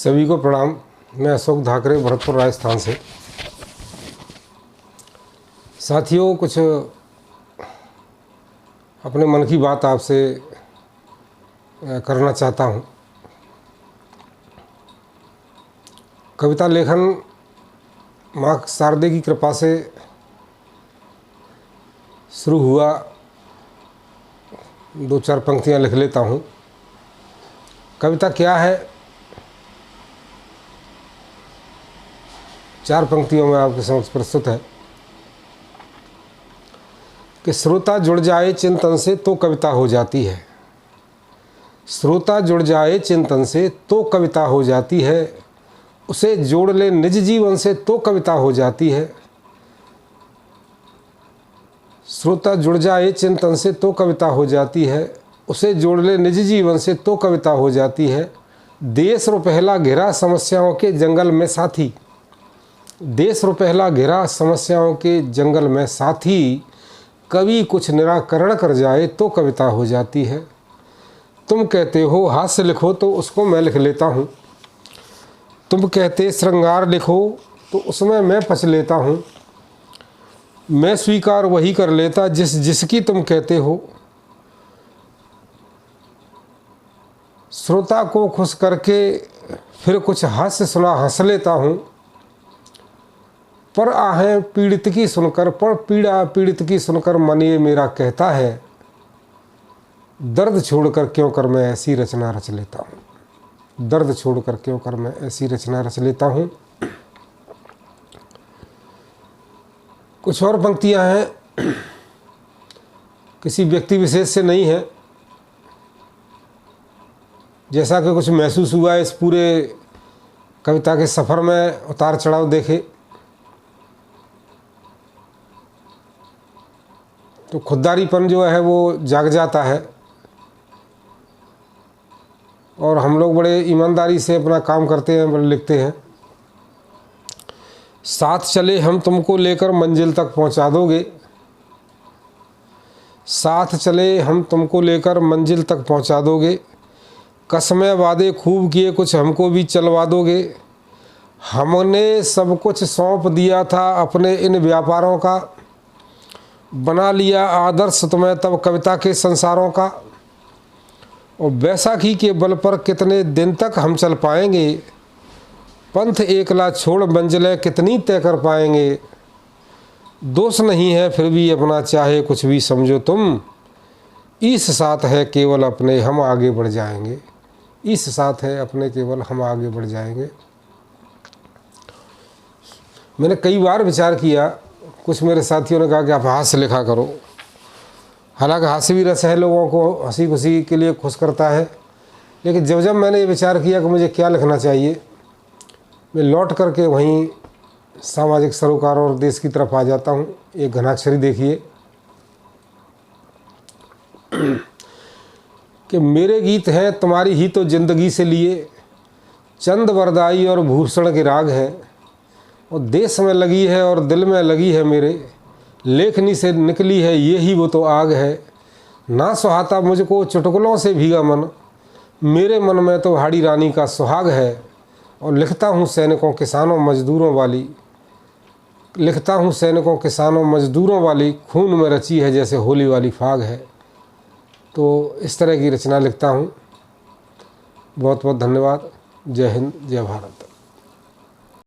सभी को प्रणाम। मैं अशोक धाकरे, भरतपुर, राजस्थान से। साथियों, कुछ अपने मन की बात आपसे करना चाहता हूँ। कविता लेखन माँ शारदे की कृपा से शुरू हुआ। 2-4 पंक्तियाँ लिख लेता हूँ। कविता क्या है, 4 पंक्तियों में आपके समक्ष प्रस्तुत है कि श्रोता जुड़ जाए चिंतन से तो कविता हो जाती है। श्रोता जुड़ जाए चिंतन से तो कविता हो जाती है। उसे जोड़ ले निज जीवन से तो कविता हो जाती है। श्रोता जुड़ जाए चिंतन से तो कविता हो जाती है। उसे जोड़ ले निज जीवन से तो कविता हो जाती है। देश रुपहला घिरा समस्याओं के जंगल में साथी। देश रुपहला घिरा समस्याओं के जंगल में साथी। कवि कुछ निराकरण कर जाए तो कविता हो जाती है। तुम कहते हो हास्य लिखो तो उसको मैं लिख लेता हूँ। तुम कहते श्रृंगार लिखो तो उसमें मैं पच लेता हूँ। मैं स्वीकार वही कर लेता जिसकी तुम कहते हो। श्रोता को खुश करके फिर कुछ हास्य सुना हंस लेता हूँ। पर आहें पीड़ित की सुनकर, पर पीड़ा पीड़ित की सुनकर मन ये मेरा कहता है, दर्द छोड़कर क्यों कर मैं ऐसी रचना रच लेता हूँ। दर्द छोड़कर क्यों कर मैं ऐसी रचना रच लेता हूँ। कुछ और पंक्तियाँ हैं, किसी व्यक्ति विशेष से नहीं है। जैसा कि कुछ महसूस हुआ इस पूरे कविता के सफ़र में, उतार चढ़ाव देखे तो खुददारीपन जो है वो जाग जाता है। और हम लोग बड़े ईमानदारी से अपना काम करते हैं, बड़े लिखते हैं। साथ चले हम तुमको लेकर मंजिल तक पहुंचा दोगे। साथ चले हम तुमको लेकर मंजिल तक पहुंचा दोगे। कसमें वादे खूब किए कुछ हमको भी चलवा दोगे। हमने सब कुछ सौंप दिया था अपने इन व्यापारों का। बना लिया आदर्श तुम्हें तब कविता के संसारों का। और बैसाखी के बल पर कितने दिन तक हम चल पाएंगे। पंथ एकला छोड़ मंजिलें कितनी तय कर पाएंगे। दोष नहीं है फिर भी अपना चाहे कुछ भी समझो तुम। इस साथ है केवल अपने हम आगे बढ़ जाएंगे। इस साथ है अपने केवल हम आगे बढ़ जाएंगे। मैंने कई बार विचार किया, कुछ मेरे साथियों ने कहा कि आप हास्य लिखा करो। हालांकि हास्य भी रस है, लोगों को हंसी खुशी के लिए खुश करता है। लेकिन जब जब मैंने ये विचार किया कि मुझे क्या लिखना चाहिए, मैं लौट करके वहीं सामाजिक सरोकार और देश की तरफ आ जाता हूँ। एक घनाक्षरी देखिए कि मेरे गीत हैं तुम्हारी ही तो जिंदगी से लिए। चंद वरदाई और भूषण के राग हैं। और देश में लगी है और दिल में लगी है मेरे। लेखनी से निकली है ये ही वो तो आग है। ना सुहाता मुझको चुटकुलों से भीगा मन। मेरे मन में तो हाड़ी रानी का सुहाग है। और लिखता हूँ सैनिकों किसानों मजदूरों वाली। लिखता हूँ सैनिकों किसानों मजदूरों वाली। खून में रची है जैसे होली वाली फाग है। तो इस तरह की रचना लिखता हूँ। बहुत बहुत धन्यवाद। जय हिंद, जय भारत।